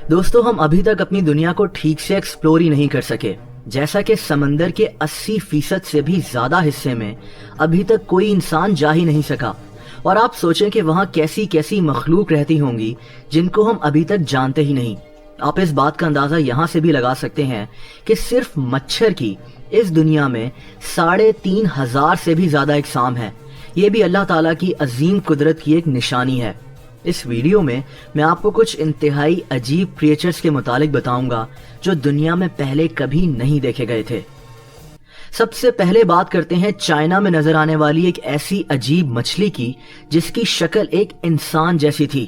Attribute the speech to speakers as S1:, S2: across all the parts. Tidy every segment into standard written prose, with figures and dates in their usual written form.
S1: दोस्तों, हम अभी तक अपनी दुनिया को ठीक से एक्सप्लोर ही नहीं कर सके। जैसा कि समंदर के 80% से भी ज्यादा हिस्से में अभी तक कोई इंसान जा ही नहीं सका। और आप सोचें कि वहाँ कैसी कैसी मखलूक रहती होंगी जिनको हम अभी तक जानते ही नहीं। आप इस बात का अंदाजा यहाँ से भी लगा सकते हैं कि सिर्फ मच्छर की इस दुनिया में 3,500 से भी ज्यादा अक़साम है। ये भी अल्लाह ताला की अजीम कुदरत की एक निशानी है। इस वीडियो में मैं आपको कुछ इंतहाई अजीब क्रिएचर्स के मुतालिक बताऊंगा जो दुनिया में पहले कभी नहीं देखे गए थे। सबसे पहले बात करते हैं चाइना में नजर आने वाली एक ऐसी अजीब मछली की जिसकी शक्ल एक इंसान जैसी थी।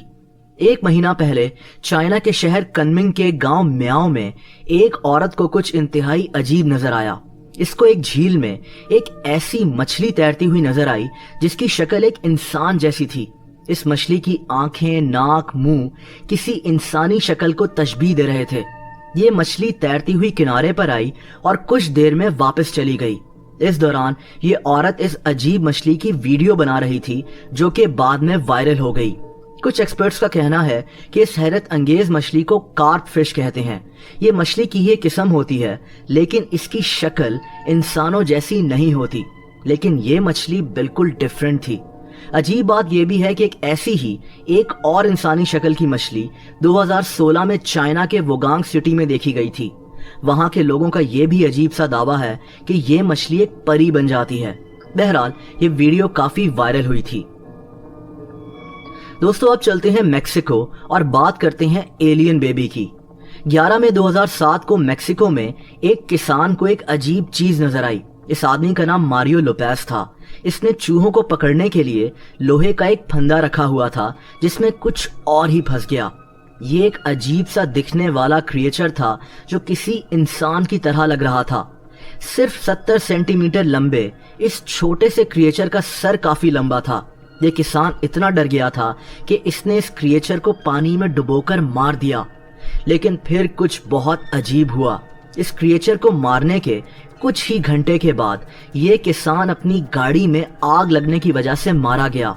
S1: एक महीना पहले चाइना के शहर कनमिंग के गांव म्याओ में एक औरत को कुछ इंतहाई अजीब नजर आया। इसको एक झील में एक ऐसी मछली तैरती हुई नजर आई जिसकी शक्ल एक इंसान जैसी थी। इस मछली की आंखें, नाक, मुंह किसी इंसानी शक्ल को तशबीह दे रहे थे। ये मछली तैरती हुई किनारे पर आई और कुछ देर में वापस चली गई। इस दौरान ये औरत इस अजीब मछली की वीडियो बना रही थी जो कि बाद में वायरल हो गई। कुछ एक्सपर्ट्स का कहना है कि इस हैरत अंगेज मछली को कार्प फिश कहते हैं। ये मछली की ही किस्म होती है, लेकिन इसकी शक्ल इंसानों जैसी नहीं होती। लेकिन ये मछली बिल्कुल डिफरेंट थी। अजीब बात यह भी है कि ऐसी ही एक और इंसानी शक्ल की मछली 2016 में चाइना के वुगांग सिटी में देखी गई थी। वहां के लोगों का यह भी अजीब सा दावा है कि ये मछली एक परी बन जाती है। बहरहाल ये वीडियो काफी वायरल हुई थी। दोस्तों, अब चलते हैं मेक्सिको और बात करते हैं एलियन बेबी की। 11 मई 2007 को मेक्सिको में एक किसान को एक अजीब चीज नजर आई। इस आदमी का नाम मारियो लोपेज था। इसने चूहों को पकड़ने के लिए लोहे का एक फंदा रखा हुआ था जिसमें कुछ और ही फंस गया। ये एक अजीब सा दिखने वाला क्रिएचर था जो किसी इंसान की तरह लग रहा था। सिर्फ 70 सेंटीमीटर लंबे इस छोटे से क्रिएचर का सर काफी लंबा था। ये किसान इतना डर गया था कि इसने इस क्रिएचर को पानी में डुबोकर मार दिया। लेकिन फिर कुछ बहुत अजीब हुआ। इस क्रिएचर को मारने के कुछ ही घंटे के बाद ये किसान अपनी गाड़ी में आग लगने की वजह से मारा गया।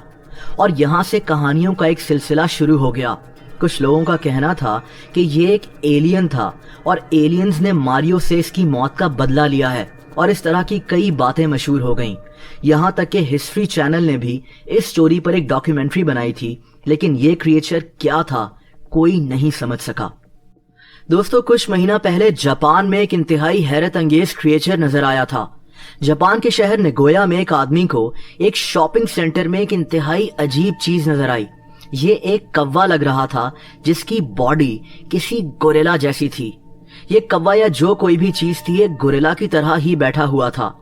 S1: और यहाँ से कहानियों का एक सिलसिला शुरू हो गया। कुछ लोगों का कहना था कि ये एक एलियन था और एलियंस ने मारियो से इसकी मौत का बदला लिया है। और इस तरह की कई बातें मशहूर हो गईं। यहाँ तक कि हिस्ट्री चैनल ने भी इस स्टोरी पर एक डॉक्यूमेंट्री बनाई थी, लेकिन ये क्रिएचर क्या था कोई नहीं समझ सका। दोस्तों, कुछ महीना पहले जापान में एक इंतहाई हैरत अंगेज क्रिएचर नजर आया था। जापान के शहर नगोया में एक आदमी को एक शॉपिंग सेंटर में एक इंतहाई अजीब चीज नजर आई। ये एक कौवा लग रहा था जिसकी बॉडी किसी गोरिल्ला जैसी थी। ये कौवा या जो कोई भी चीज थी एक गोरिल्ला की तरह ही बैठा हुआ था।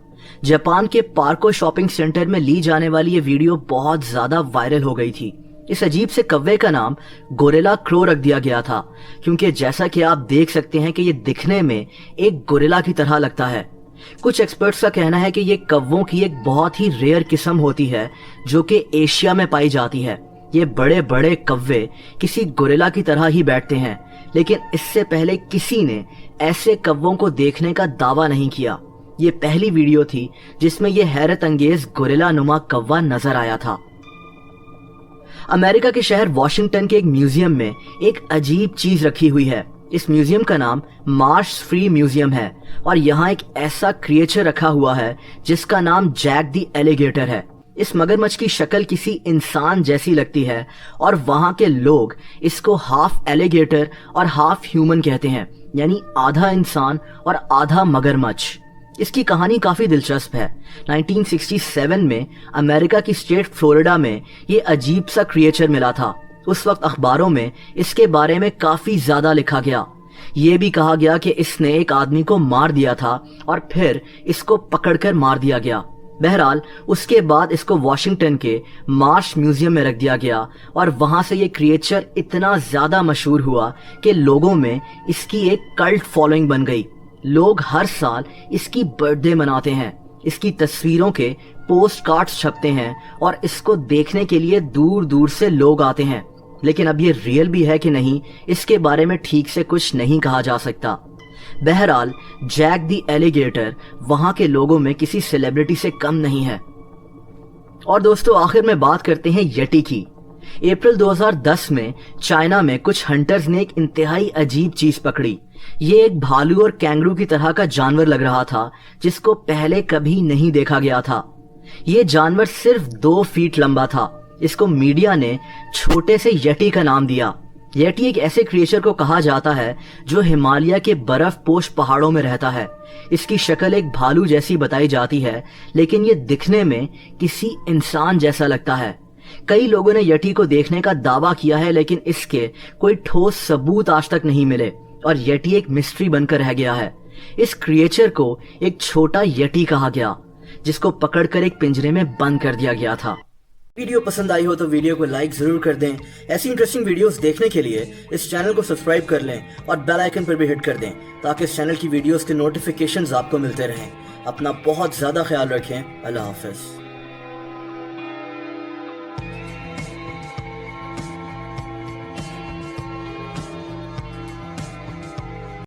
S1: जापान के पार्को शॉपिंग सेंटर में ली जाने वाली ये वीडियो बहुत ज्यादा वायरल हो गई थी। इस अजीब से कौवे का नाम गोरिल्ला क्रो रख दिया गया था क्योंकि जैसा कि आप देख सकते हैं कि ये दिखने में एक गोरिल्ला की तरह लगता है। कुछ एक्सपर्ट्स का कहना है कि ये कौवों की एक बहुत ही रेयर किस्म होती है जो कि एशिया में पाई जाती है। ये बड़े बड़े कौवे किसी गोरिल्ला की तरह ही बैठते हैं, लेकिन इससे पहले किसी ने ऐसे कौवों को देखने का दावा नहीं किया। ये पहली वीडियो थी जिसमें यह हैरत अंगेज गोरिल्ला नुमा कौवा नजर आया था। अमेरिका के शहर वॉशिंगटन के एक म्यूजियम में एक अजीब चीज रखी हुई है। इस म्यूजियम का नाम मार्श फ्री म्यूजियम है और यहाँ एक ऐसा क्रिएचर रखा हुआ है जिसका नाम जैक द एलिगेटर है। इस मगरमच्छ की शक्ल किसी इंसान जैसी लगती है और वहाँ के लोग इसको हाफ एलिगेटर और हाफ ह्यूमन कहते हैं, यानी आधा इंसान और आधा मगरमच्छ। इसकी कहानी काफी दिलचस्प है। 1967 में अमेरिका की स्टेट फ्लोरिडा में ये अजीब सा क्रिएचर मिला था। उस वक्त अखबारों में इसके बारे में काफी ज्यादा लिखा गया। ये भी कहा गया कि इसने एक आदमी को मार दिया था और फिर इसको पकड़कर मार दिया गया। बहरहाल उसके बाद इसको वॉशिंगटन के मार्श म्यूजियम में रख दिया गया और वहां से ये क्रिएचर इतना ज्यादा मशहूर हुआ कि लोगों में इसकी एक कल्ट फॉलोइंग बन गई। लोग हर साल इसकी बर्थडे मनाते हैं। इसकी तस्वीरों के पोस्ट कार्ड्स छपते हैं और इसको देखने के लिए दूर दूर से लोग आते हैं। लेकिन अब ये रियल भी है कि नहीं, इसके बारे में ठीक से कुछ नहीं कहा जा सकता। बहरहाल जैक द एलिगेटर वहां के लोगों में किसी सेलिब्रिटी से कम नहीं है। और दोस्तों, आखिर में बात करते हैं यटी की। अप्रैल 2010 में चाइना में कुछ हंटर्स ने एक इंतहाई अजीब चीज पकड़ी। ये एक भालू और कैंगरू की तरह का जानवर लग रहा था जिसको पहले कभी नहीं देखा गया था। ये जानवर सिर्फ 2 फीट लंबा था। इसको मीडिया ने छोटे से यटी का नाम दिया। यटी एक ऐसे क्रिएचर को कहा जाता है जो हिमालय के बर्फ पोश पहाड़ों में रहता है। इसकी शक्ल एक भालू जैसी बताई जाती है, लेकिन ये दिखने में किसी इंसान जैसा लगता है। कई लोगों ने यटी को देखने का दावा किया है, लेकिन इसके कोई ठोस सबूत आज तक नहीं मिले और यटी एक मिस्ट्री बनकर रह गया है। इस क्रिएचर को एक छोटा यटी कहा गया, जिसको पकड़कर एक पिंजरे में बंद कर दिया गया था। वीडियो पसंद आई हो तो वीडियो को लाइक जरूर कर दें। ऐसी इंटरेस्टिंग वीडियोस देखने के लिए इस चैनल को सब्सक्राइब कर लें और बेल आइकन पर भी हिट कर दें, ताकि इस चैनल की वीडियोस के नोटिफिकेशंस आपको मिलते रहें। अपना बहुत ज्यादा ख्याल रखें। अल्लाह हाफिज।